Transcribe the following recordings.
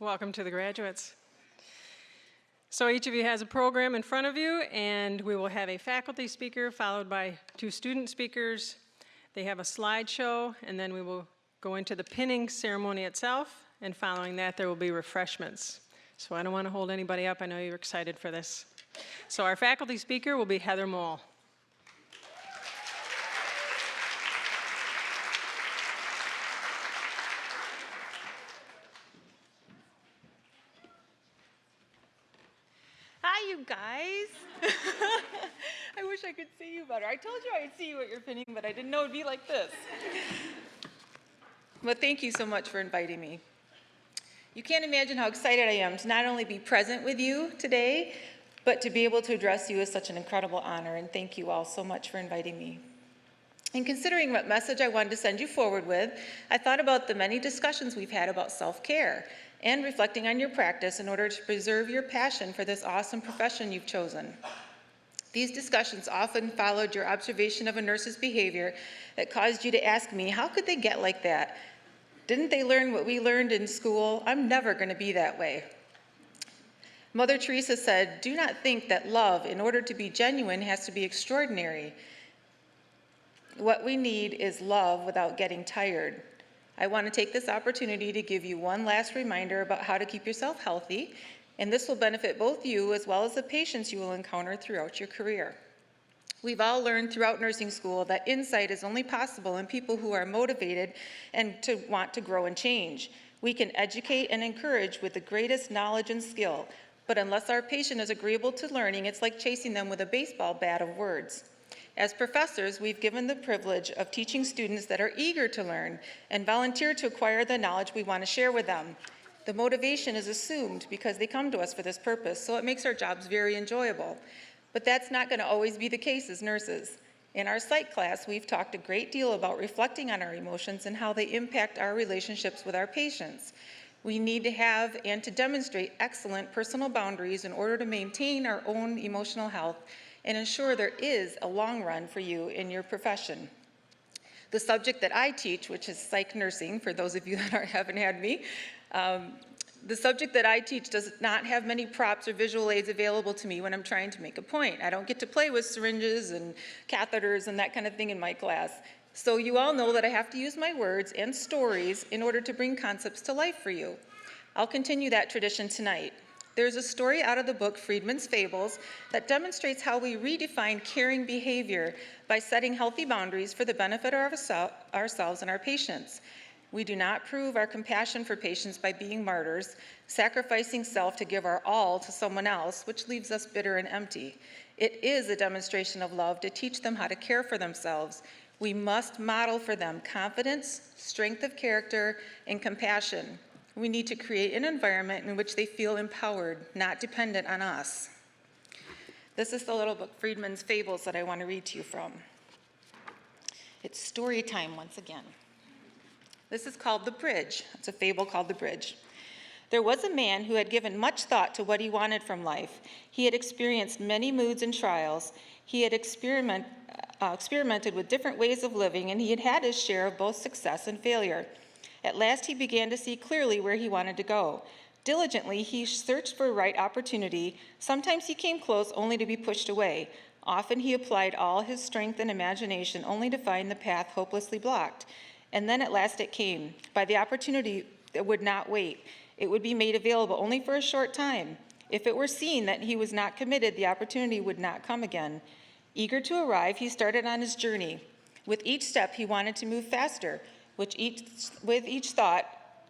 Welcome to the graduates. So each of you has a program in front of you, and we will have a faculty speaker followed by 2 student speakers. They have a slideshow, and then we will go into the pinning ceremony itself, and following that there will be refreshments. So I don't want to hold anybody up. I know you're excited for this. So our faculty speaker will be Heather Mole. Hi, you guys. I wish I could see you better. I told you I'd see you at your pinning, but I didn't know it'd be like this. But thank you so much for inviting me. You can't imagine how excited I am to not only be present with you today, but to be able to address you is such an incredible honor, and thank you all so much for inviting me. In considering what message I wanted to send you forward with, I thought about the many discussions we've had about self-care and reflecting on your practice in order to preserve your passion for this awesome profession you've chosen. These discussions often followed your observation of a nurse's behavior that caused you to ask me, how could they get like that? Didn't they learn what we learned in school? I'm never going to be that way. Mother Teresa said, do not think that love, in order to be genuine, has to be extraordinary. What we need is love without getting tired. I want to take this opportunity to give you one last reminder about how to keep yourself healthy, and this will benefit both you as well as the patients you will encounter throughout your career. We've all learned throughout nursing school that insight is only possible in people who are motivated and to want to grow and change. We can educate and encourage with the greatest knowledge and skill, but unless our patient is agreeable to learning, it's like chasing them with a baseball bat of words. As professors, we've given the privilege of teaching students that are eager to learn and volunteer to acquire the knowledge we want to share with them. The motivation is assumed because they come to us for this purpose, so it makes our jobs very enjoyable. But that's not going to always be the case as nurses. In our psych class, we've talked a great deal about reflecting on our emotions and how they impact our relationships with our patients. We need to have and to demonstrate excellent personal boundaries in order to maintain our own emotional health and ensure there is a long run for you in your profession. The subject that I teach, which is psych nursing, for those of you that haven't had me, the subject that I teach does not have many props or visual aids available to me when I'm trying to make a point. I don't get to play with syringes and catheters and that kind of thing in my class. So you all know that I have to use my words and stories in order to bring concepts to life for you. I'll continue that tradition tonight. There's a story out of the book Friedman's Fables that demonstrates how we redefine caring behavior by setting healthy boundaries for the benefit of ourselves and our patients. We do not prove our compassion for patients by being martyrs, sacrificing self to give our all to someone else, which leaves us bitter and empty. It is a demonstration of love to teach them how to care for themselves. We must model for them confidence, strength of character, and compassion. We need to create an environment in which they feel empowered, not dependent on us. This is the little book, Friedman's Fables, that I want to read to you from. It's story time once again. This is called The Bridge. It's a fable called The Bridge. There was a man who had given much thought to what he wanted from life. He had experienced many moods and trials. He had experimented with different ways of living, and he had had his share of both success and failure. At last, he began to see clearly where he wanted to go. Diligently, he searched for a right opportunity. Sometimes he came close only to be pushed away. Often he applied all his strength and imagination only to find the path hopelessly blocked. And then at last it came. By the opportunity that would not wait. It would be made available only for a short time. If it were seen that he was not committed, the opportunity would not come again. Eager to arrive, he started on his journey. With each step, he wanted to move faster. With each thought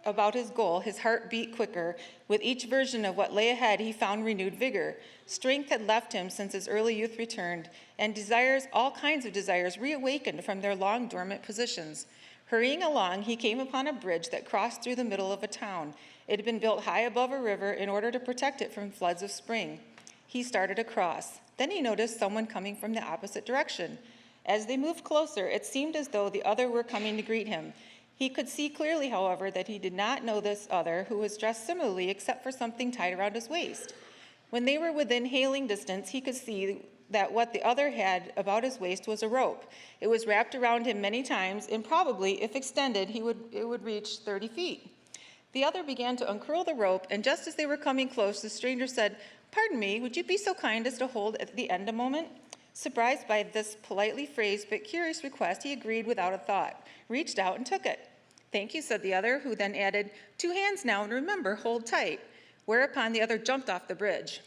about his goal, his heart beat quicker. With each version of what lay ahead, he found renewed vigor. Strength had left him since his early youth returned, and desires, all kinds of desires, reawakened from their long dormant positions. Hurrying along, he came upon a bridge that crossed through the middle of a town. It had been built high above a river in order to protect it from floods of spring. He started across. Then he noticed someone coming from the opposite direction. As they moved closer, it seemed as though the other were coming to greet him. He could see clearly, however, that he did not know this other, who was dressed similarly except for something tied around his waist. When they were within hailing distance, he could see that what the other had about his waist was a rope. It was wrapped around him many times, and probably, if extended, it would reach 30 feet. The other began to uncurl the rope, and just as they were coming close, the stranger said, "Pardon me, would you be so kind as to hold at the end a moment?" Surprised by this politely phrased but curious request, he agreed without a thought, reached out and took it. "Thank you," said the other, who then added, "2 hands now, and remember, hold tight," whereupon the other jumped off the bridge.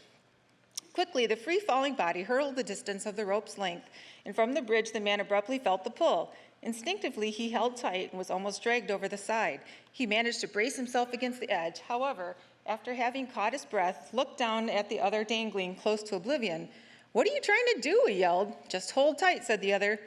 Quickly, the free-falling body hurled the distance of the rope's length, and from the bridge the man abruptly felt the pull. Instinctively, he held tight and was almost dragged over the side. He managed to brace himself against the edge. However, after having caught his breath, looked down at the other dangling close to oblivion. "What are you trying to do?" he yelled. "Just hold tight," said the other.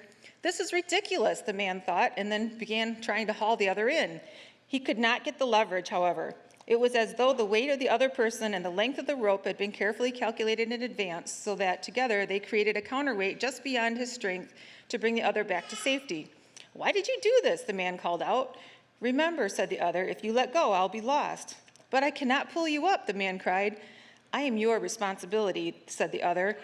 This is ridiculous, the man thought, and then began trying to haul the other in. He could not get the leverage, however. It was as though the weight of the other person and the length of the rope had been carefully calculated in advance, so that together they created a counterweight just beyond his strength to bring the other back to safety. "Why did you do this?" the man called out. "Remember," said the other, "if you let go, I'll be lost." "But I cannot pull you up," the man cried. "I am your responsibility," said the other.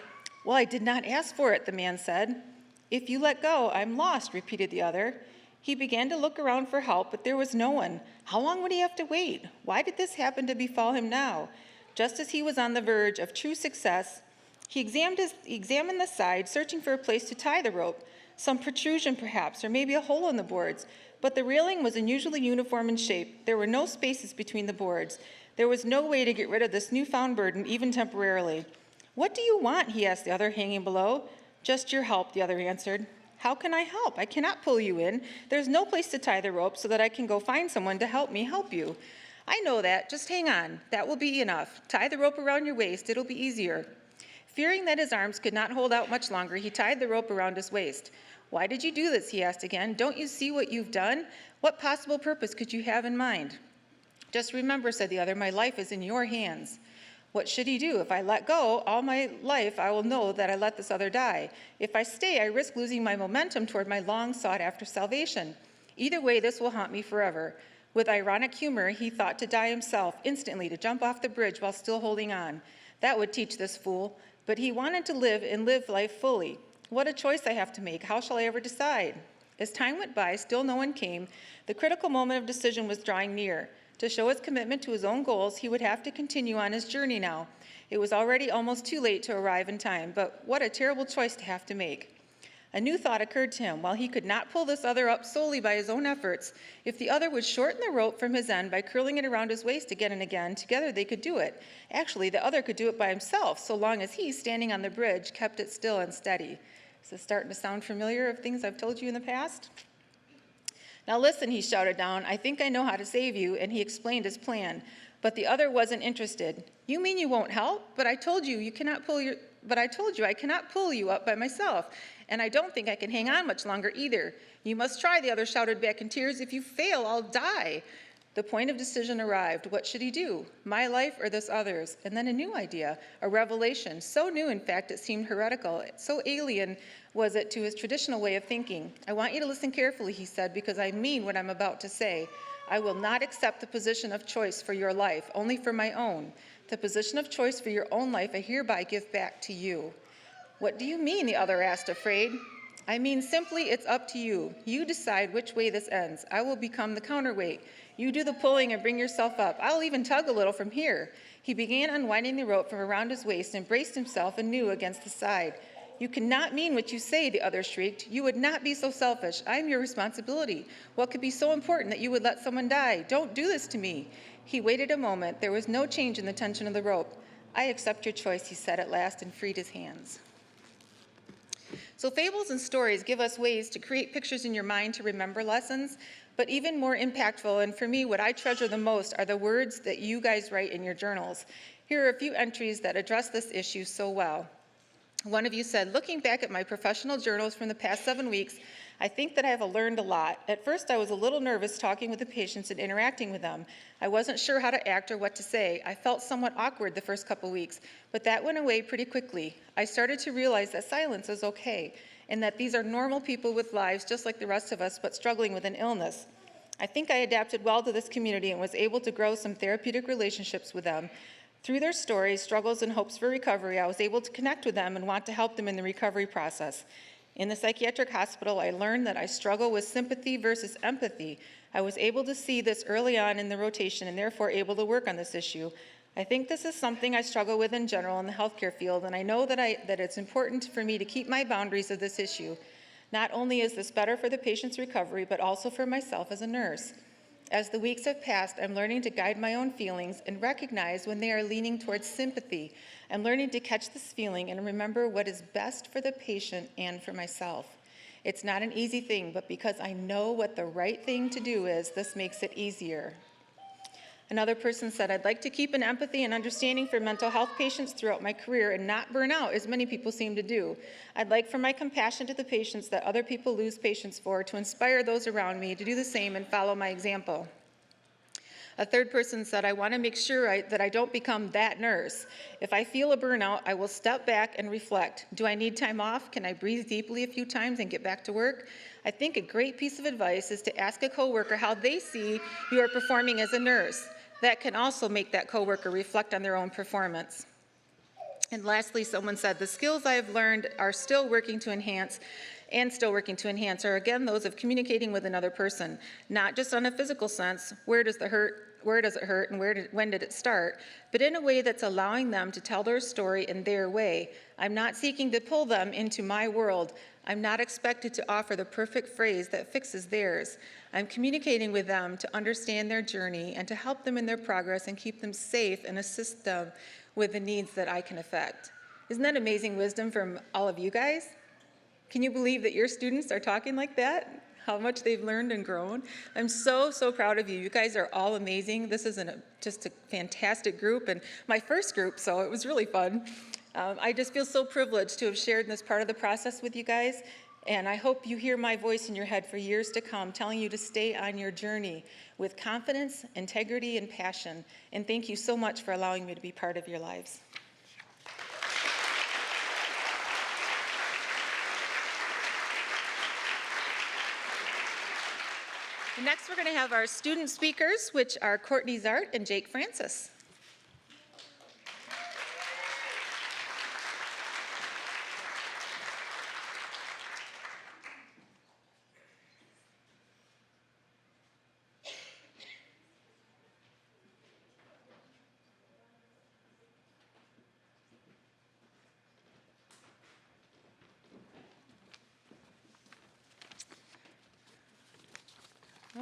"Well, I did not ask for it," the man said. "If you let go, I'm lost," repeated the other. He began to look around for help, but there was no one. How long would he have to wait? Why did this happen to befall him now? Just as he was on the verge of true success, he examined the side, searching for a place to tie the rope, some protrusion perhaps, or maybe a hole in the boards. But the railing was unusually uniform in shape. There were no spaces between the boards. There was no way to get rid of this newfound burden, even temporarily. "What do you want?" he asked the other hanging below. "Just your help," the other answered. "How can I help? I cannot pull you in. There's no place to tie the rope so that I can go find someone to help me help you." "I know that. Just hang on. That will be enough. Tie the rope around your waist. It'll be easier." Fearing that his arms could not hold out much longer, he tied the rope around his waist. "Why did you do this?" he asked again. "Don't you see what you've done? What possible purpose could you have in mind?" "Just remember," said the other, "my life is in your hands." What should he do? If I let go, all my life I will know that I let this other die. If I stay, I risk losing my momentum toward my long sought-after salvation. Either way, this will haunt me forever. With ironic humor, he thought to die himself, instantly, to jump off the bridge while still holding on. That would teach this fool. But he wanted to live and live life fully. What a choice I have to make. How shall I ever decide? As time went by, still no one came. The critical moment of decision was drawing near. To show his commitment to his own goals, he would have to continue on his journey now. It was already almost too late to arrive in time, but what a terrible choice to have to make. A new thought occurred to him. While he could not pull this other up solely by his own efforts, if the other would shorten the rope from his end by curling it around his waist again and again, together they could do it. Actually, the other could do it by himself, so long as he, standing on the bridge, kept it still and steady. Is this starting to sound familiar of things I've told you in the past? "Now listen," he shouted down, "I think I know how to save you," and he explained his plan. But the other wasn't interested. "You mean you won't help? But I told you I cannot pull you up by myself, and I don't think I can hang on much longer either." "You must try," the other shouted back in tears. "If you fail, I'll die." The point of decision arrived. What should he do? My life or this other's? And then a new idea, a revelation, so new, in fact, it seemed heretical, so alien was it to his traditional way of thinking. "I want you to listen carefully," he said, "because I mean what I'm about to say. I will not accept the position of choice for your life, only for my own. The position of choice for your own life I hereby give back to you." "What do you mean?" the other asked, afraid. "I mean simply, it's up to you. You decide which way this ends. I will become the counterweight. You do the pulling and bring yourself up. I'll even tug a little from here." He began unwinding the rope from around his waist and braced himself anew against the side. "You cannot mean what you say," the other shrieked. "You would not be so selfish. I am your responsibility. What could be so important that you would let someone die? Don't do this to me." He waited a moment. There was no change in the tension of the rope. "I accept your choice," he said at last, and freed his hands. So fables and stories give us ways to create pictures in your mind to remember lessons, but even more impactful, and for me, what I treasure the most are the words that you guys write in your journals. Here are a few entries that address this issue so well. One of you said, "Looking back at my professional journals from the past 7 weeks, I think that I have learned a lot. At first, I was a little nervous talking with the patients and interacting with them. I wasn't sure how to act or what to say. I felt somewhat awkward the first couple weeks, but that went away pretty quickly. I started to realize that silence is okay, and that these are normal people with lives just like the rest of us, but struggling with an illness. I think I adapted well to this community and was able to grow some therapeutic relationships with them. Through their stories, struggles, and hopes for recovery, I was able to connect with them and want to help them in the recovery process. In the psychiatric hospital, I learned that I struggle with sympathy versus empathy. I was able to see this early on in the rotation and therefore able to work on this issue. I think this is something I struggle with in general in the healthcare field, and I know that it's important for me to keep my boundaries of this issue. Not only is this better for the patient's recovery, but also for myself as a nurse. As the weeks have passed, I'm learning to guide my own feelings and recognize when they are leaning towards sympathy. I'm learning to catch this feeling and remember what is best for the patient and for myself. It's not an easy thing, but because I know what the right thing to do is, this makes it easier. Another person said, I'd like to keep an empathy and understanding for mental health patients throughout my career and not burn out, as many people seem to do. I'd like for my compassion to the patients that other people lose patience for to inspire those around me to do the same and follow my example. A third person said, I want to make sure that I don't become that nurse. If I feel a burnout, I will step back and reflect. Do I need time off? Can I breathe deeply a few times and get back to work? I think a great piece of advice is to ask a coworker how they see you are performing as a nurse. That can also make that coworker reflect on their own performance. And lastly, someone said, the skills I have learned are still working to enhance are again those of communicating with another person, not just on a physical sense, where does it hurt, and when did it start, but in a way that's allowing them to tell their story in their way. I'm not seeking to pull them into my world. I'm not expected to offer the perfect phrase that fixes theirs. I'm communicating with them to understand their journey and to help them in their progress and keep them safe and assist them with the needs that I can affect. Isn't that amazing wisdom from all of you guys? Can you believe that your students are talking like that? How much they've learned and grown? I'm so, so proud of you. You guys are all amazing. This is just a fantastic group, and my first group, so it was really fun. I just feel so privileged to have shared this part of the process with you guys, and I hope you hear my voice in your head for years to come, telling you to stay on your journey with confidence, integrity, and passion. And thank you so much for allowing me to be part of your lives. Next, we're going to have our student speakers, which are Courtney Zart and Jake Francis.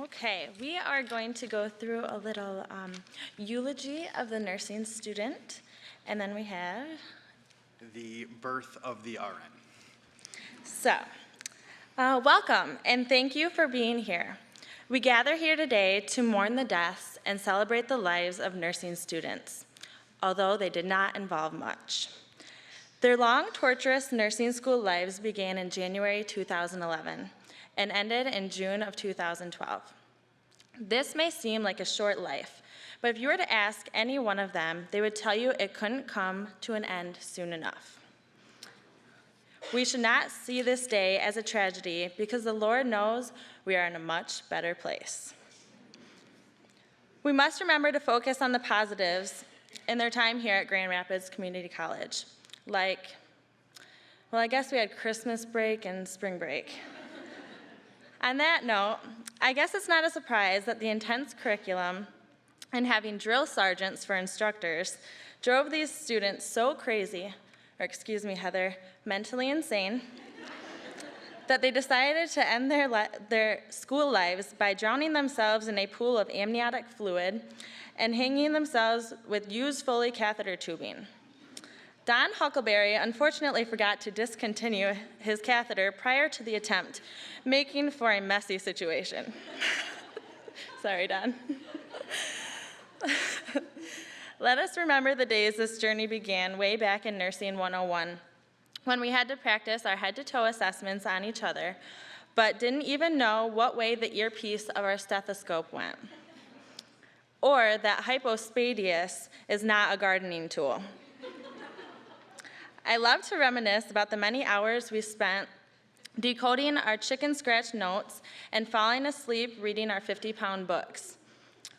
Okay, we are going to go through a little eulogy of the nursing student, and then we have the birth of the RN. So, welcome, and thank you for being here. We gather here today to mourn the deaths and celebrate the lives of nursing students, although they did not involve much. Their long, torturous nursing school lives began in January 2011 and ended in June of 2012. This may seem like a short life, but if you were to ask any one of them, they would tell you it couldn't come to an end soon enough. We should not see this day as a tragedy because the Lord knows we are in a much better place. We must remember to focus on the positives in their time here at Grand Rapids Community College, like, well, I guess we had Christmas break and spring break. On that note, I guess it's not a surprise that the intense curriculum and having drill sergeants for instructors drove these students so crazy, or excuse me, Heather, mentally insane, that they decided to end their school lives by drowning themselves in a pool of amniotic fluid and hanging themselves with used Foley catheter tubing. Don Huckleberry unfortunately forgot to discontinue his catheter prior to the attempt, making for a messy situation. Sorry, Don. Let us remember the days this journey began way back in Nursing 101, when we had to practice our head-to-toe assessments on each other, but didn't even know what way the earpiece of our stethoscope went, or that hypospadias is not a gardening tool. I love to reminisce about the many hours we spent decoding our chicken scratch notes and falling asleep reading our 50-pound books,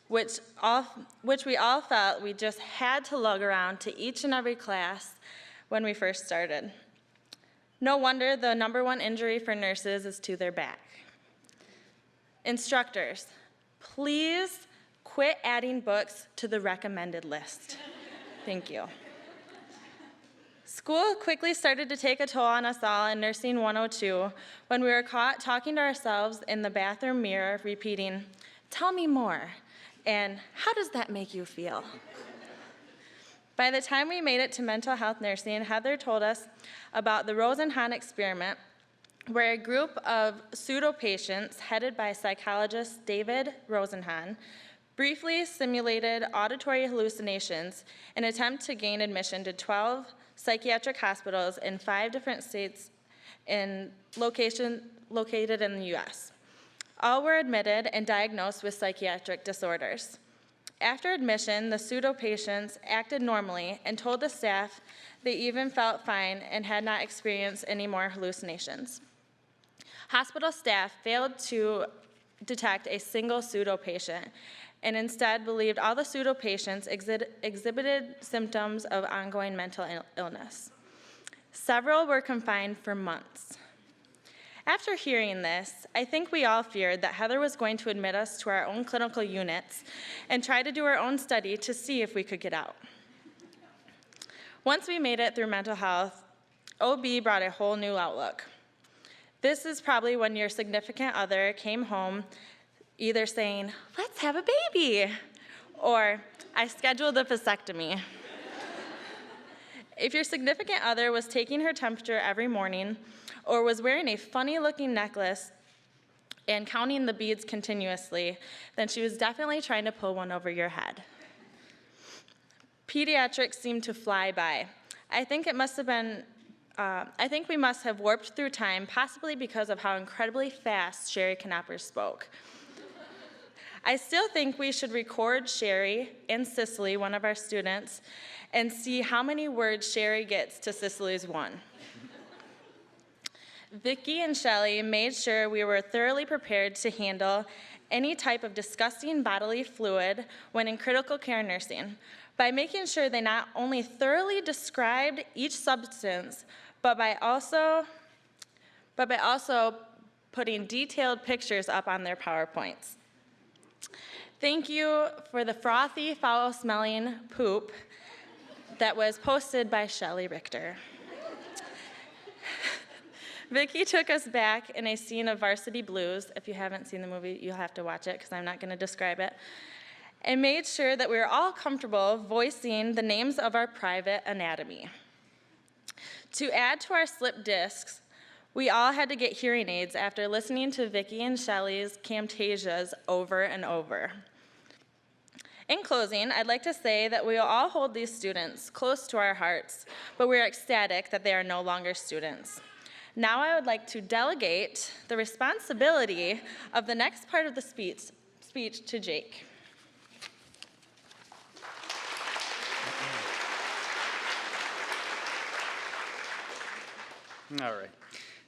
which we all felt we just had to lug around to each and every class when we first started. No wonder the #1 injury for nurses is to their back. Instructors, please quit adding books to the recommended list. Thank you. School quickly started to take a toll on us all in Nursing 102 when we were caught talking to ourselves in the bathroom mirror, repeating, "Tell me more," and "How does that make you feel?" By the time we made it to mental health nursing, Heather told us about the Rosenhan experiment, where a group of pseudo-patients headed by psychologist David Rosenhan briefly simulated auditory hallucinations in an attempt to gain admission to 12 psychiatric hospitals in 5 different states located in the US. All were admitted and diagnosed with psychiatric disorders. After admission, the pseudo-patients acted normally and told the staff they even felt fine and had not experienced any more hallucinations. Hospital staff failed to detect a single pseudo-patient and instead believed all the pseudo-patients exhibited symptoms of ongoing mental illness. Several were confined for months. After hearing this, I think we all feared that Heather was going to admit us to our own clinical units and try to do our own study to see if we could get out. Once we made it through mental health, OB brought a whole new outlook. This is probably when your significant other came home either saying, "Let's have a baby," or "I scheduled a vasectomy." If your significant other was taking her temperature every morning or was wearing a funny-looking necklace and counting the beads continuously, then she was definitely trying to pull one over your head. Pediatrics seemed to fly by. I think we must have warped through time, possibly because of how incredibly fast Sherry Knopper spoke. I still think we should record Sherry and Cicely, one of our students, and see how many words Sherry gets to Cicely's one. Vicki and Shelley made sure we were thoroughly prepared to handle any type of disgusting bodily fluid when in critical care nursing by making sure they not only thoroughly described each substance, but by also putting detailed pictures up on their PowerPoints. Thank you for the frothy, foul-smelling poop that was posted by Shelley Richter. Vicki took us back in a scene of Varsity Blues. If you haven't seen the movie, you'll have to watch it because I'm not going to describe it. And made sure that we were all comfortable voicing the names of our private anatomy. To add to our slip discs, we all had to get hearing aids after listening to Vicki and Shelley's Camtasias over and over. In closing, I'd like to say that we will all hold these students close to our hearts, but we are ecstatic that they are no longer students. Now I would like to delegate the responsibility of the next part of the speech to Jake. All right.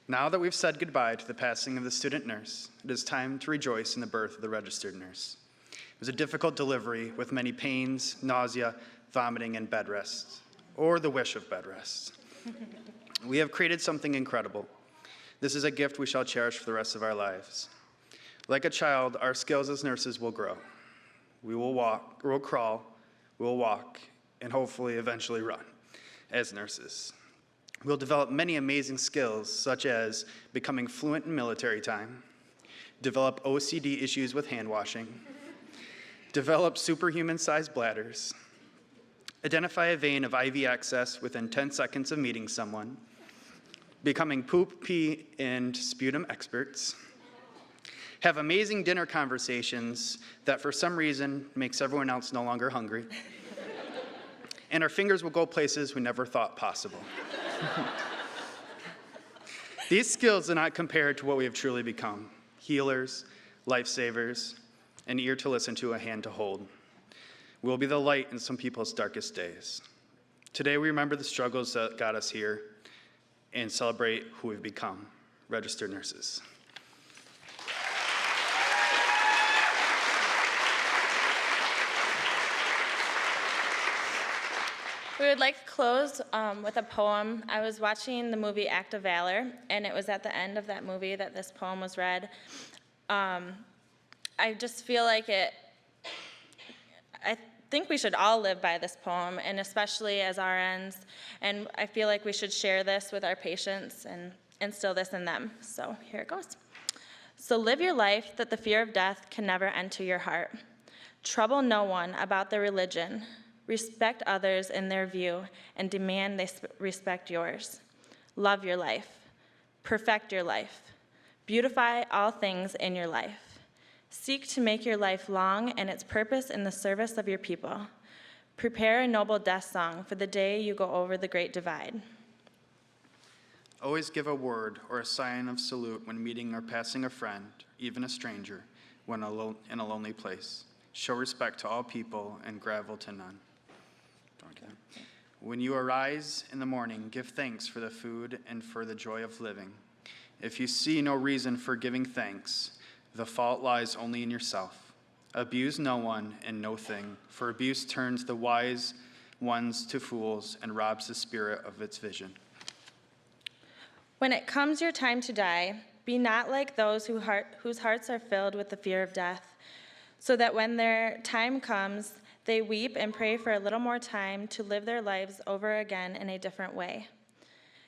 Now that we've said goodbye to the passing of the student nurse, it is time to rejoice in the birth of the registered nurse. It was a difficult delivery with many pains, nausea, vomiting, and bed rests, or the wish of bed rests. We have created something incredible. This is a gift we shall cherish for the rest of our lives. Like a child, our skills as nurses will grow. We will walk, we'll crawl, we'll walk, and hopefully eventually run as nurses. We'll develop many amazing skills, such as becoming fluent in military time, develop OCD issues with hand washing, develop superhuman-sized bladders, identify a vein of IV access within 10 seconds of meeting someone, becoming poop, pee, and sputum experts, have amazing dinner conversations that for some reason makes everyone else no longer hungry, and our fingers will go places we never thought possible. These skills are not compared to what we have truly become: healers, lifesavers, an ear to listen to, a hand to hold. We'll be the light in some people's darkest days. Today we remember the struggles that got us here and celebrate who we've become, registered nurses. We would like to close with a poem. I was watching the movie Act of Valor, and it was at the end of that movie that this poem was read. I just feel like I think we should all live by this poem, and especially as RNs, and I feel like we should share this with our patients and instill this in them. So here it goes. So live your life that the fear of death can never enter your heart. Trouble no one about their religion. Respect others in their view and demand they respect yours. Love your life. Perfect your life. Beautify all things in your life. Seek to make your life long and its purpose in the service of your people. Prepare a noble death song for the day you go over the great divide. Always give a word or a sign of salute when meeting or passing a friend, even a stranger, when in a lonely place. Show respect to all people and gravel to none. When you arise in the morning, give thanks for the food and for the joy of living. If you see no reason for giving thanks, the fault lies only in yourself. Abuse no one and no thing, for abuse turns the wise ones to fools and robs the spirit of its vision. When it comes your time to die, be not like those whose hearts are filled with the fear of death, so that when their time comes, they weep and pray for a little more time to live their lives over again in a different way.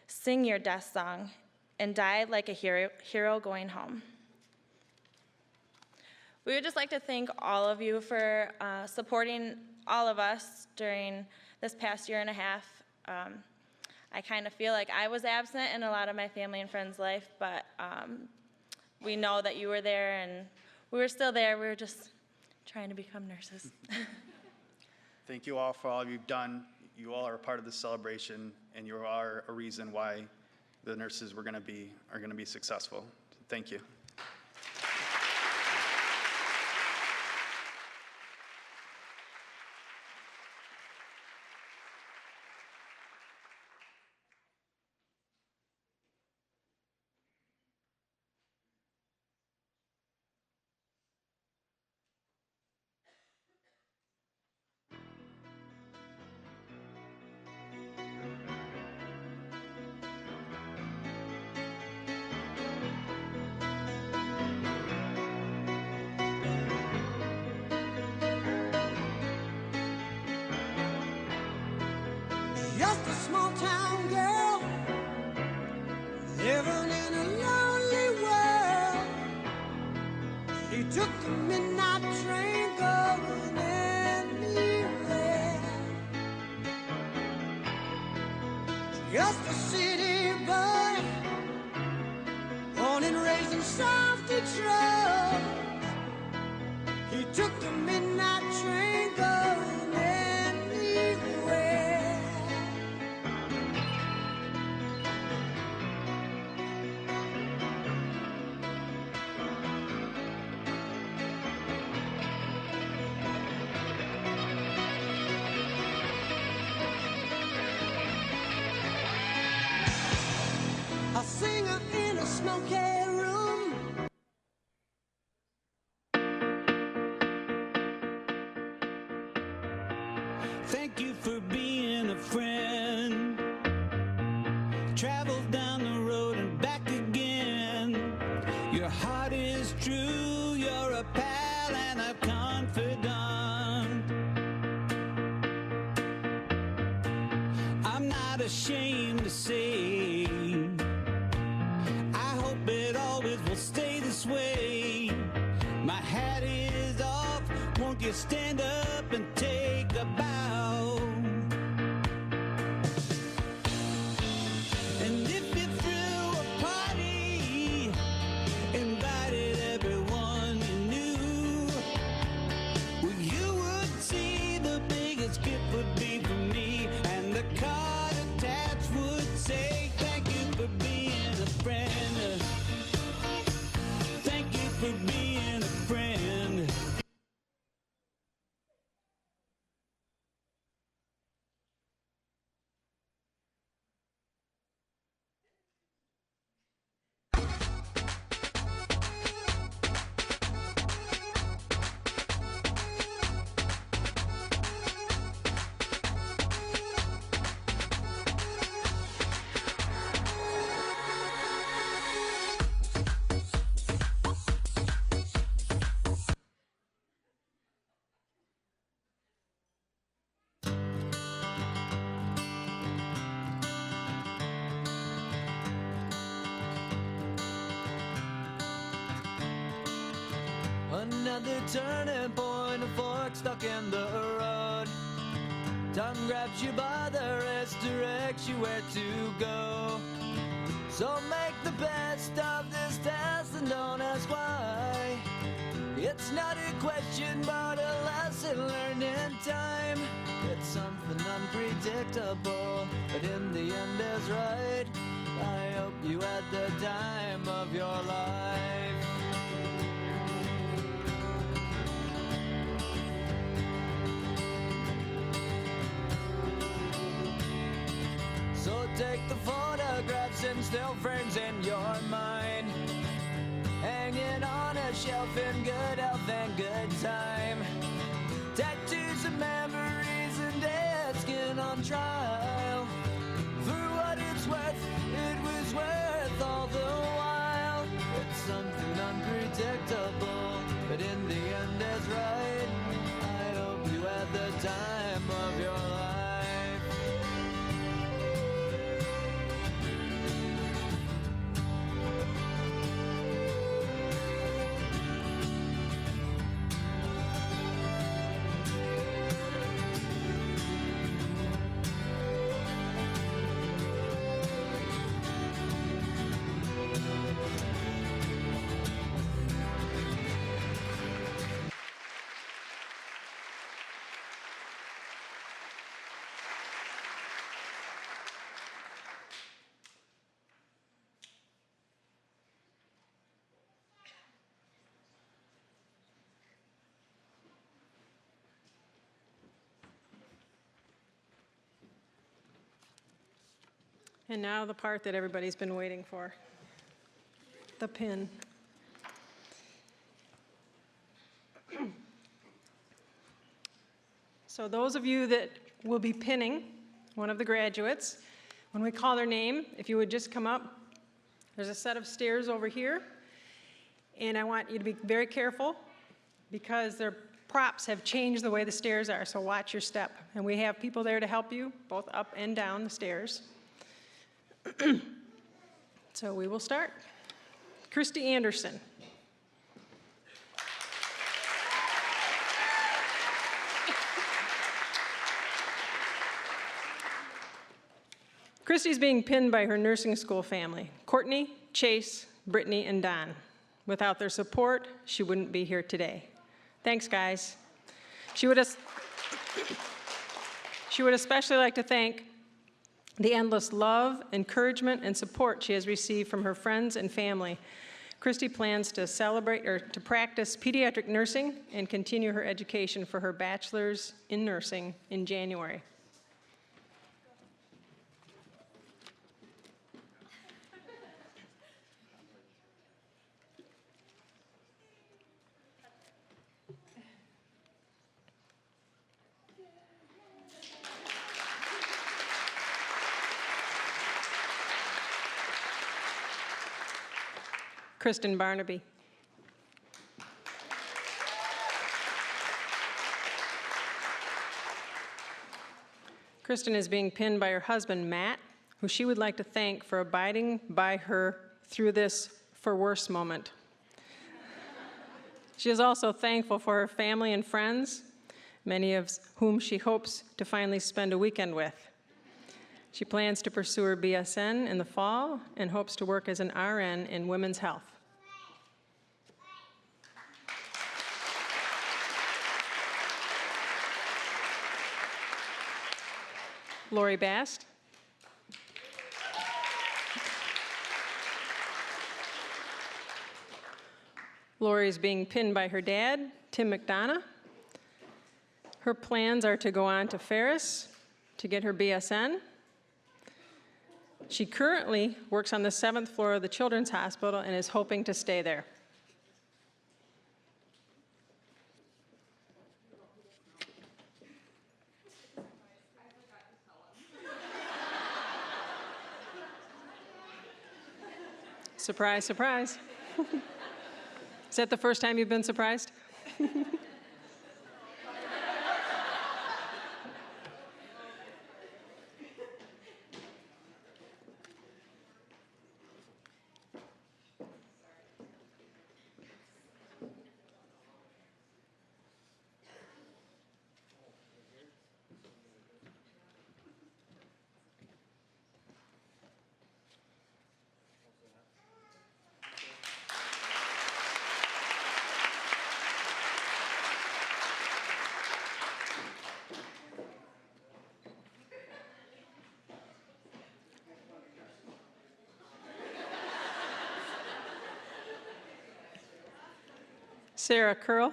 Sing your death song and die like a hero going home. We would just like to thank all of you for supporting all of us during this past year and a half. I kind of feel like I was absent in a lot of my family and friends' life, but we know that you were there, and we were still there. We were just trying to become nurses. Thank you all for all you've done. You all are a part of this celebration, and you are a reason why the nurses are going to be successful. Thank you. Just a small town girl living in a lonely world. She took the midnight train going anywhere. Just a city boy, born and raised in South Detroit. He took the midnight train going anywhere. A singer in a smoky room. Thank you for being a friend. Travel down the road and back again. Your heart is true, you're a pal and a confidant. I'm not ashamed to say, I hope it always will stay this way. My hat is off, won't you stand up and take a bow? And if you threw a party, invited everyone you knew, well, you would see the biggest gift would be from me, and the card attached would say, thank you for being a friend. Thank you for being a friend. Another turning point, a fork stuck in the road. Time grabs you by the wrist, directs you where to go. So make the best of this test and don't ask why. It's not a question but a lesson learned in time. It's something unpredictable, but in the end is right. I hope you had the time of your life. So take the photographs and still frames in your mind, hanging on a shelf in good health and good time. Tattoos of memories and dead skin on trial. For what it's worth, it was worth all the while. It's something unpredictable, but in the end is right. I hope you had the time of your life. And now the part that everybody's been waiting for, the pin. So those of you that will be pinning one of the graduates, when we call their name, if you would just come up, there's a set of stairs over here. And I want you to be very careful because their props have changed the way the stairs are, so watch your step. And we have people there to help you, both up and down the stairs. So we will start. Christy Anderson. Christy's being pinned by her nursing school family, Courtney, Chase, Brittany, and Don. Without their support, she wouldn't be here today. Thanks, guys. She would especially like to thank the endless love, encouragement, and support she has received from her friends and family. Christy plans to to practice pediatric nursing and continue her education for her bachelor's in nursing in January. Kristen Barnaby. Kristen is being pinned by her husband, Matt, who she would like to thank for abiding by her through this for worse moment. She is also thankful for her family and friends, many of whom she hopes to finally spend a weekend with. She plans to pursue her BSN in the fall and hopes to work as an RN in women's health. Lori Bast. Lori is being pinned by her dad, Tim McDonough. Her plans are to go on to Ferris to get her BSN. She currently works on the 7th floor of the Children's Hospital and is hoping to stay there. Surprise, surprise. Is that the first time you've been surprised? Sarah Curl.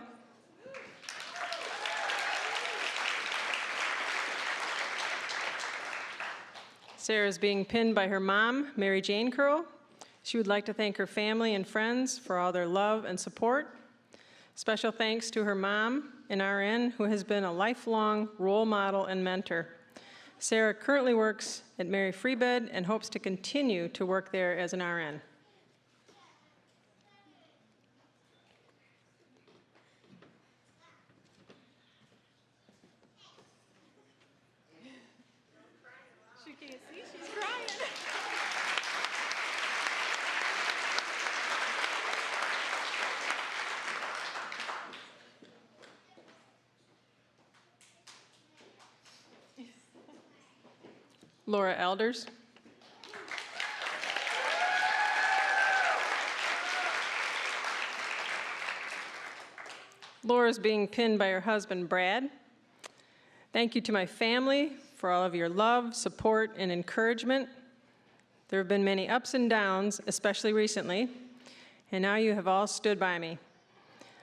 Sarah is being pinned by her mom, Mary Jane Curl. She would like to thank her family and friends for all their love and support. Special thanks to her mom, an RN, who has been a lifelong role model and mentor. Sarah currently works at Mary Free Bed and hopes to continue to work there as an RN. She can't see, she's crying. Laura Elders. Laura's being pinned by her husband, Brad. Thank you to my family for all of your love, support, and encouragement. There have been many ups and downs, especially recently, and now you have all stood by me.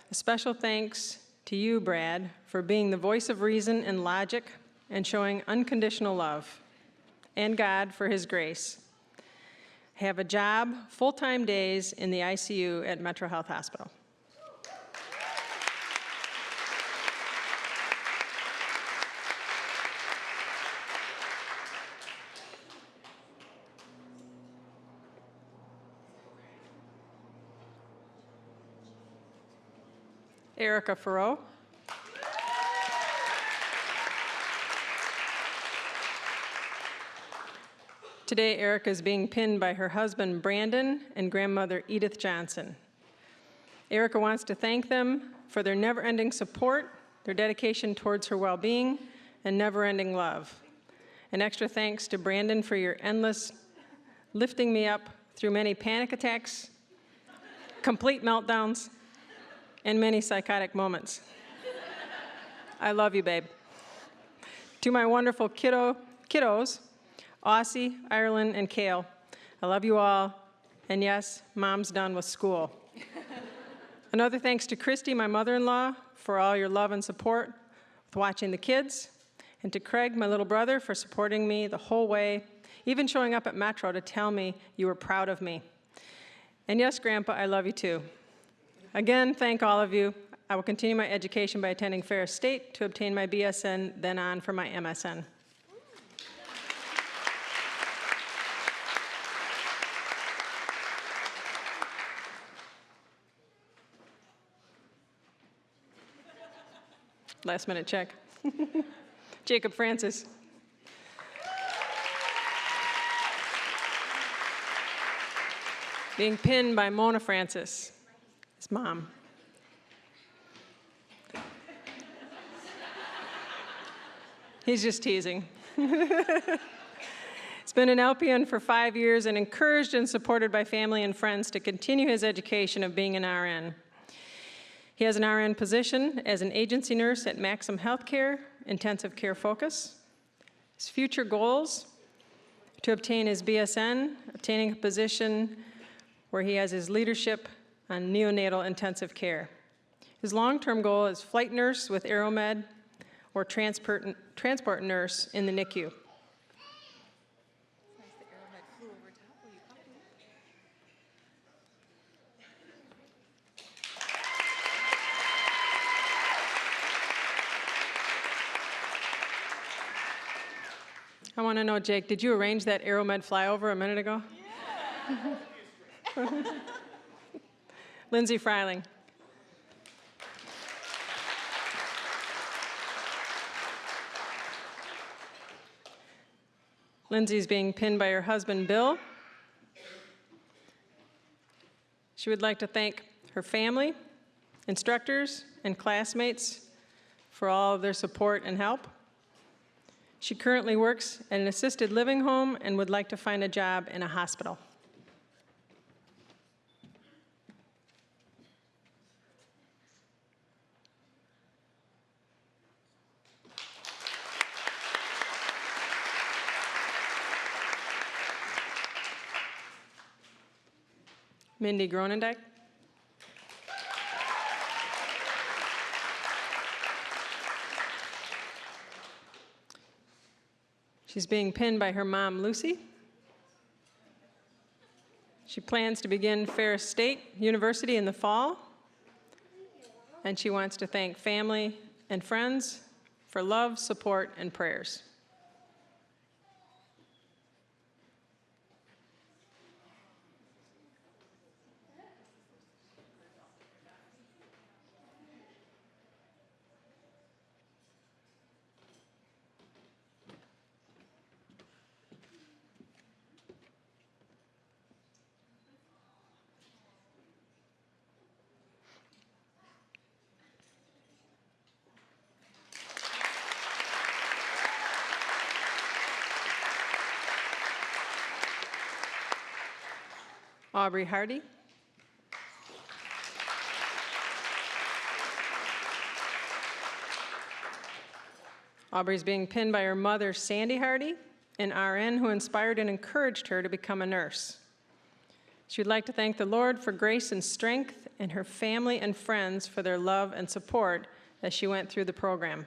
A special thanks to you, Brad, for being the voice of reason and logic and showing unconditional love, and God for his grace. I have a job, full-time days in the ICU at Metro Health Hospital. Erica Farrow. Today, Erica is being pinned by her husband, Brandon, and grandmother, Edith Johnson. Erica wants to thank them for their never-ending support, their dedication towards her well-being, and never-ending love. An extra thanks to Brandon for your endless lifting me up through many panic attacks, complete meltdowns, and many psychotic moments. I love you, babe. To my wonderful kiddos, Aussie, Ireland, and Kale, I love you all, and yes, Mom's done with school. Another thanks to Christy, my mother-in-law, for all your love and support with watching the kids, and to Craig, my little brother, for supporting me the whole way, even showing up at Metro to tell me you were proud of me. And yes, Grandpa, I love you too. Again, thank all of you. I will continue my education by attending Ferris State to obtain my BSN, then on for my MSN. Last minute check. Jacob Francis. Being pinned by Mona Francis, his mom. He's just teasing. He's been an LPN for 5 years and encouraged and supported by family and friends to continue his education of being an RN. He has an RN position as an agency nurse at Maxim Healthcare, intensive care focus. His future goals: to obtain his BSN, obtaining a position where he has his leadership on neonatal intensive care. His long-term goal is flight nurse with Aeromed or transport nurse in the NICU. I want to know, Jake, did you arrange that Aeromed flyover a minute ago? Yeah. Lindsay Freiling. Lindsay's being pinned by her husband, Bill. She would like to thank her family, instructors, and classmates for all of their support and help. She currently works at an assisted living home and would like to find a job in a hospital. Mindy Gronendijk. She's being pinned by her mom, Lucy. She plans to begin Ferris State University in the fall, and she wants to thank family and friends for love, support, and prayers. Aubrey Hardy. Aubrey's being pinned by her mother, Sandy Hardy, an RN who inspired and encouraged her to become a nurse. She would like to thank the Lord for grace and strength, and her family and friends for their love and support as she went through the program.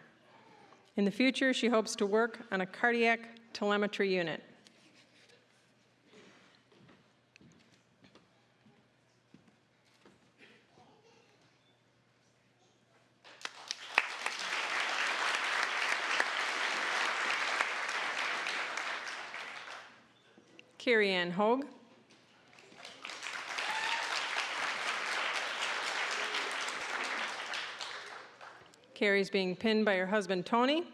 In the future, she hopes to work on a cardiac telemetry unit. Carrie Ann Hogue. Carrie's being pinned by her husband, Tony.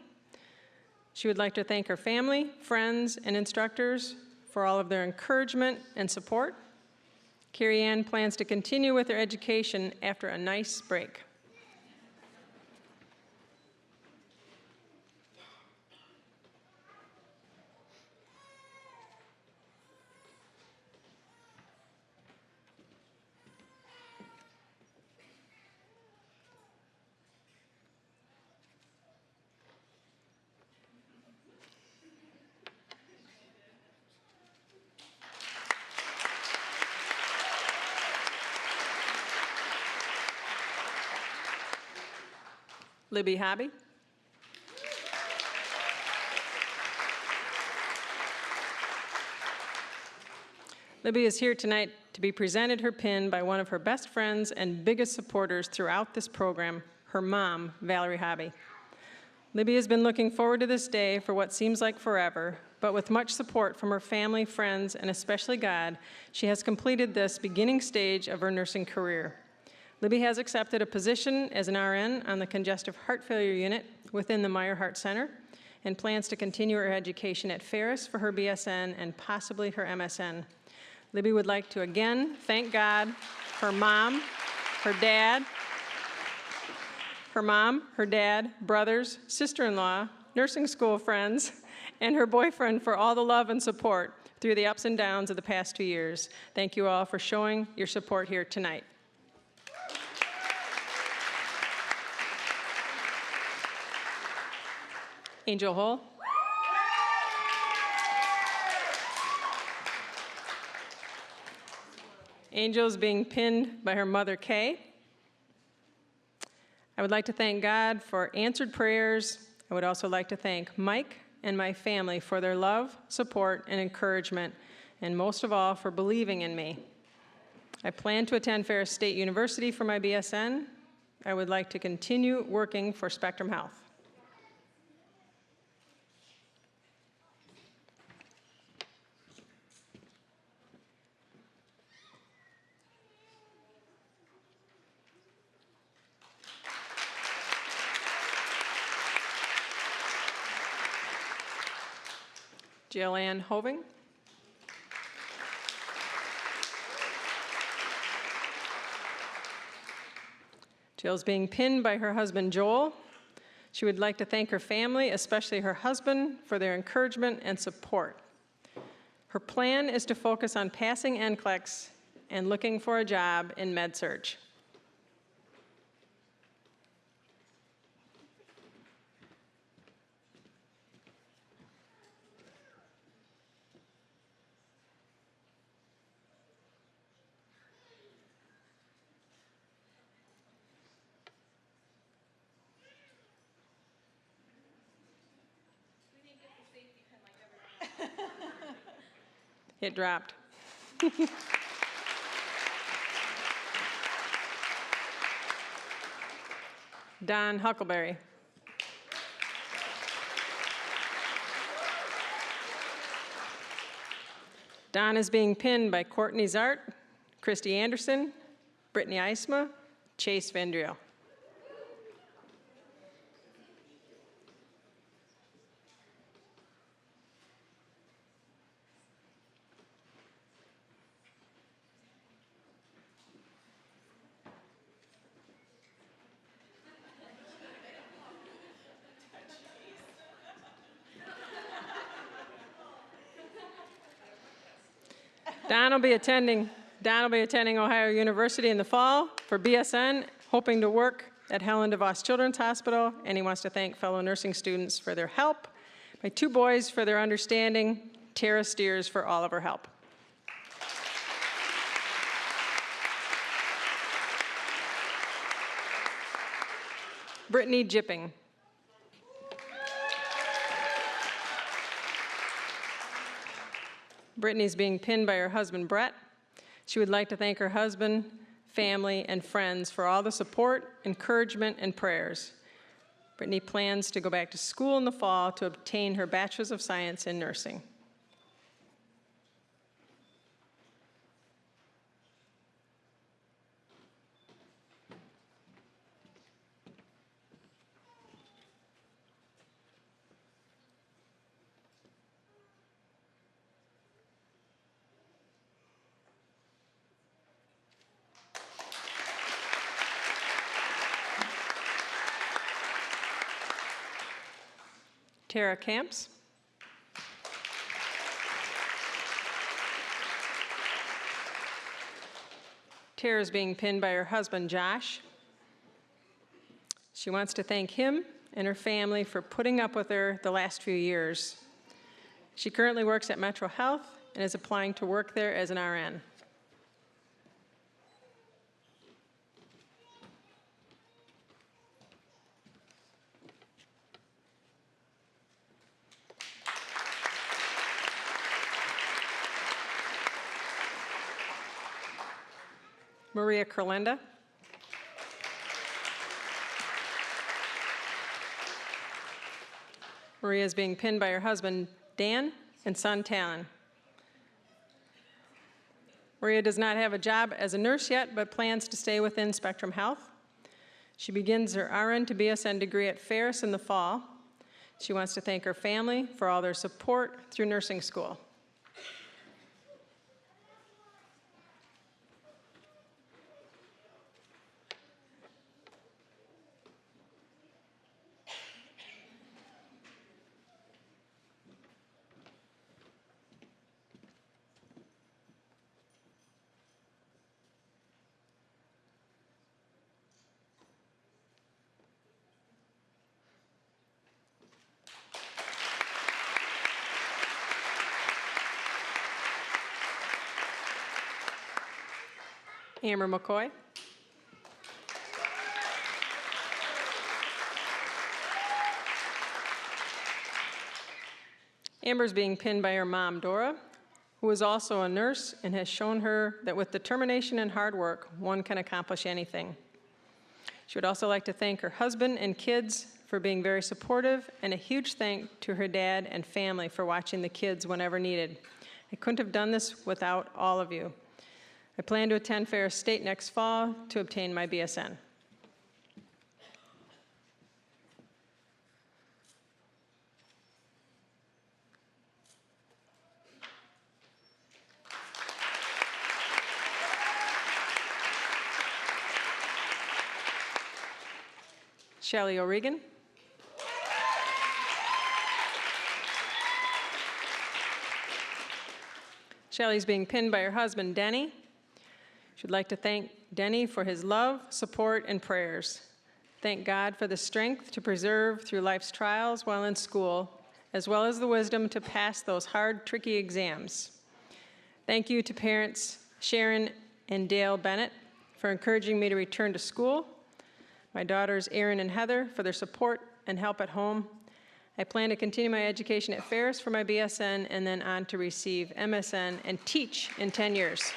She would like to thank her family, friends, and instructors for all of their encouragement and support. Carrie Ann plans to continue with her education after a nice break. Libby Hobby. Libby is here tonight to be presented her pin by one of her best friends and biggest supporters throughout this program, her mom, Valerie Hobby. Libby has been looking forward to this day for what seems like forever, but with much support from her family, friends, and especially God, she has completed this beginning stage of her nursing career. Libby has accepted a position as an RN on the congestive heart failure unit within the Meyer Heart Center and plans to continue her education at Ferris for her BSN and possibly her MSN. Libby would like to again thank God, her mom, her dad, brothers, sister-in-law, nursing school friends, and her boyfriend for all the love and support through the ups and downs of the past 2 years. Thank you all for showing your support here tonight. Angel Hull. Angel is being pinned by her mother, Kay. I would like to thank God for answered prayers. I would also like to thank Mike and my family for their love, support, and encouragement, and most of all, for believing in me. I plan to attend Ferris State University for my BSN. I would like to continue working for Spectrum Health. Jill Ann Hoving. Jill's being pinned by her husband, Joel. She would like to thank her family, especially her husband, for their encouragement and support. Her plan is to focus on passing NCLEX and looking for a job in med-surg. It dropped. Don Huckleberry. Don is being pinned by Courtney Zart, Christy Anderson, Brittany Eisma, Chase Vendriel. Don will be attending Ohio University in the fall for BSN, hoping to work at Helen DeVos Children's Hospital, and he wants to thank fellow nursing students for their help, my two boys for their understanding, Tara Steers for all of her help. Brittany Jipping. Brittany's being pinned by her husband, Brett. She would like to thank her husband, family, and friends for all the support, encouragement, and prayers. Brittany plans to go back to school in the fall to obtain her Bachelor's of Science in Nursing. Tara Camps. Tara is being pinned by her husband, Josh. She wants to thank him and her family for putting up with her the last few years. She currently works at Metro Health and is applying to work there as an RN. Maria Kerlenda. Maria is being pinned by her husband, Dan, and son, Talon. Maria does not have a job as a nurse yet, but plans to stay within Spectrum Health. She begins her RN to BSN degree at Ferris in the fall. She wants to thank her family for all their support through nursing school. Amber McCoy. Amber's being pinned by her mom, Dora, who is also a nurse and has shown her that with determination and hard work, one can accomplish anything. She would also like to thank her husband and kids for being very supportive, and a huge thank to her dad and family for watching the kids whenever needed. I couldn't have done this without all of you. I plan to attend Ferris State next fall to obtain my BSN. Shelley O'Regan. Shelley's being pinned by her husband, Denny. She'd like to thank Denny for his love, support, and prayers. Thank God for the strength to preserve through life's trials while in school, as well as the wisdom to pass those hard, tricky exams. Thank you to parents Sharon and Dale Bennett for encouraging me to return to school, my daughters Erin and Heather for their support and help at home, I plan to continue my education at Ferris for my BSN and then on to receive MSN and teach in 10 years.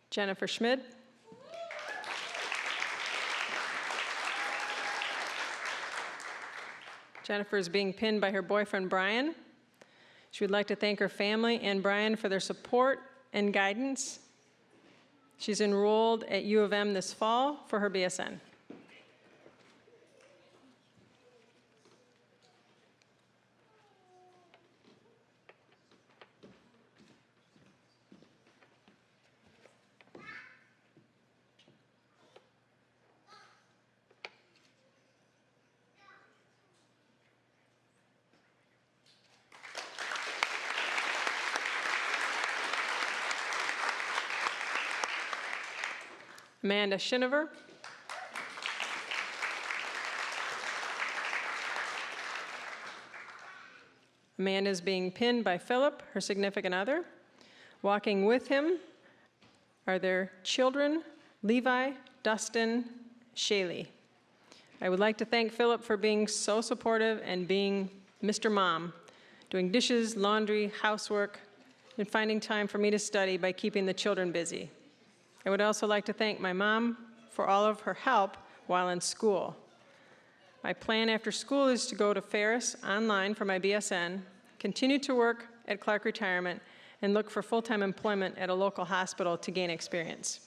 Jennifer Schmid. Jennifer is being pinned by her boyfriend, Brian. She would like to thank her family and Brian for their support and guidance. She's enrolled at U of M this fall for her BSN. Amanda Schinover. Amanda is being pinned by Philip, her significant other. Walking with him are their children, Levi, Dustin, Shaylee. I would like to thank Philip for being so supportive and being Mr. Mom, doing dishes, laundry, housework, and finding time for me to study by keeping the children busy. I would also like to thank my mom for all of her help while in school. My plan after school is to go to Ferris online for my BSN, continue to work at Clark Retirement, and look for full-time employment at a local hospital to gain experience.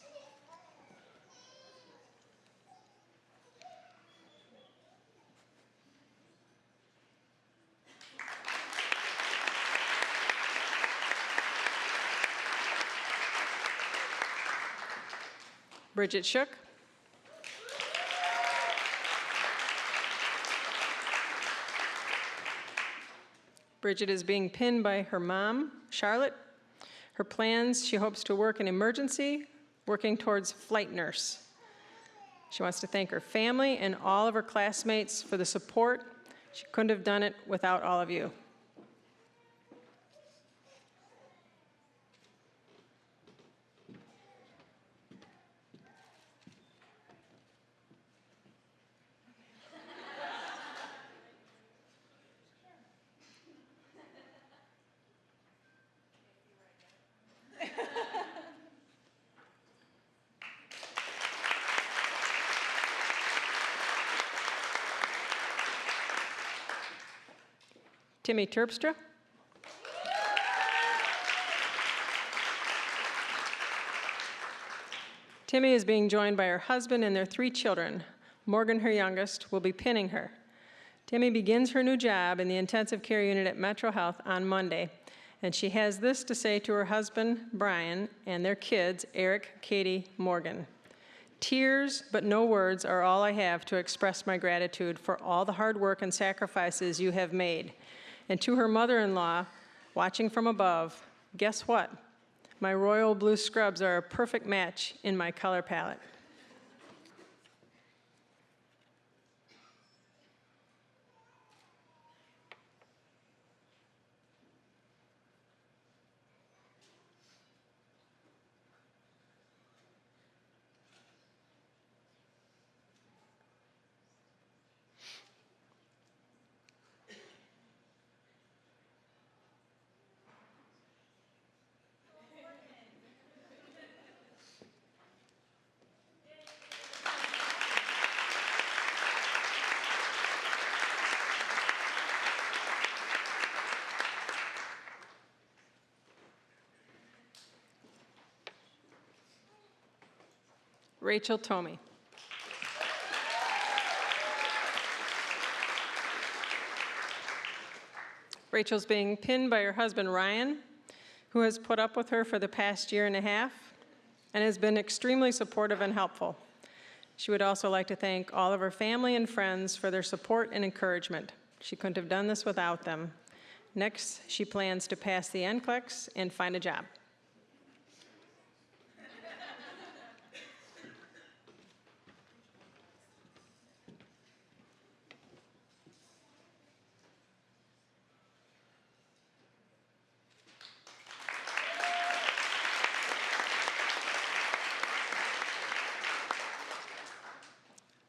Bridget Shook. Bridget is being pinned by her mom, Charlotte. Her plans, she hopes to work in emergency, working towards flight nurse. She wants to thank her family and all of her classmates for the support. She couldn't have done it without all of you. Timmy Terpstra. Timmy is being joined by her husband and their 3 children. Morgan, her youngest, will be pinning her. Timmy begins her new job in the intensive care unit at Metro Health on Monday, and she has this to say to her husband, Brian, and their kids, Eric, Katie, Morgan. Tears, but no words, are all I have to express my gratitude for all the hard work and sacrifices you have made. And to her mother-in-law, watching from above, guess what? My royal blue scrubs are a perfect match in my color palette. Rachel Tomey. Rachel's being pinned by her husband, Ryan, who has put up with her for the past 1.5 years and has been extremely supportive and helpful. She would also like to thank all of her family and friends for their support and encouragement. She couldn't have done this without them. Next, she plans to pass the NCLEX and find a job.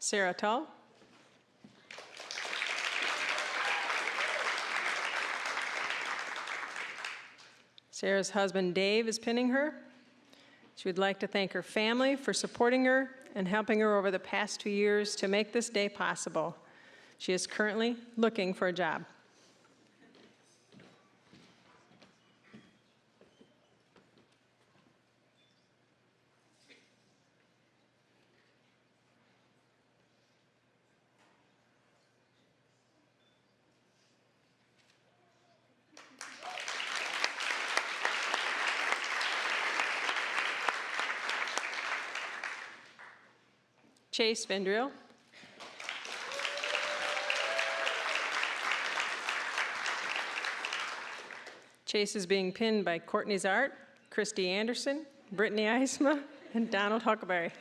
Sarah Tull. Sarah's husband Dave is pinning her. She would like to thank her family for supporting her and helping her over the past 2 years to make this day possible. She is currently looking for a job. Chase Vendriel. Chase is being pinned by Courtney Zart, Christy Anderson, Brittany Eisma, and Donald Huckleberry.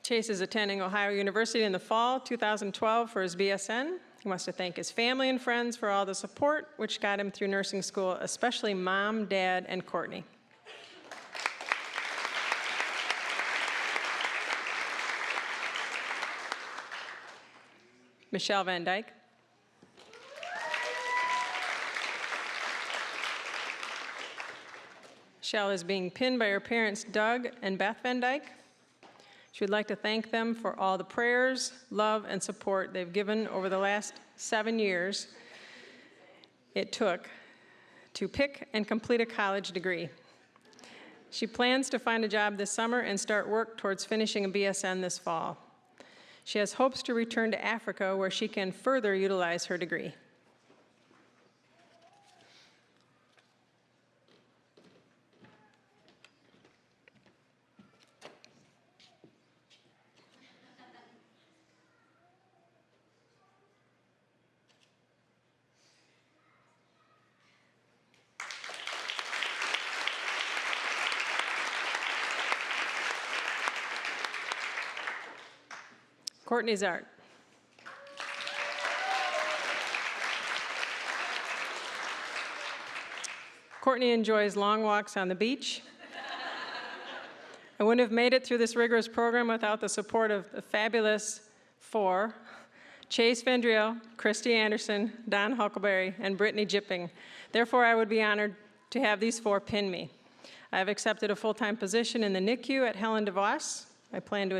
Chase is attending Ohio University in the fall 2012 for his BSN. He wants to thank his family and friends for all the support which got him through nursing school, especially Mom, Dad, and Courtney. Michelle Van Dyke. Michelle is being pinned by her parents, Doug and Beth Van Dyke. She would like to thank them for all the prayers, love, and support they've given over the last 7 years it took to pick and complete a college degree. She plans to find a job this summer and start work towards finishing a BSN this fall. She has hopes to return to Africa where she can further utilize her degree. Courtney Zart. Courtney enjoys long walks on the beach. I wouldn't have made it through this rigorous program without the support of the fabulous four: Chase Vendriel, Christy Anderson, Don Huckleberry, and Brittany Jipping. Therefore, I would be honored to have these four pin me. I have accepted a full-time position in the NICU at Helen DeVos. I plan to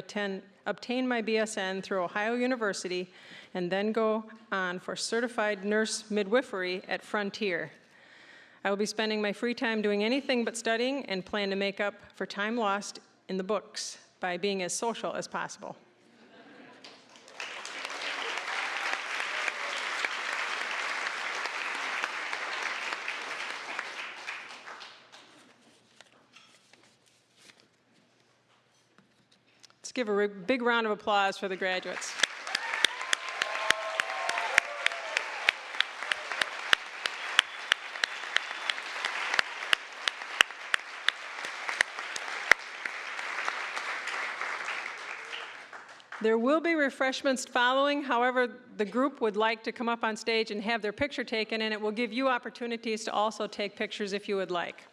obtain my BSN through Ohio University and then go on for certified nurse midwifery at Frontier. I will be spending my free time doing anything but studying and plan to make up for time lost in the books by being as social as possible. Let's give a big round of applause for the graduates. There will be refreshments following. However, the group would like to come up on stage and have their picture taken, and it will give you opportunities to also take pictures if you would like.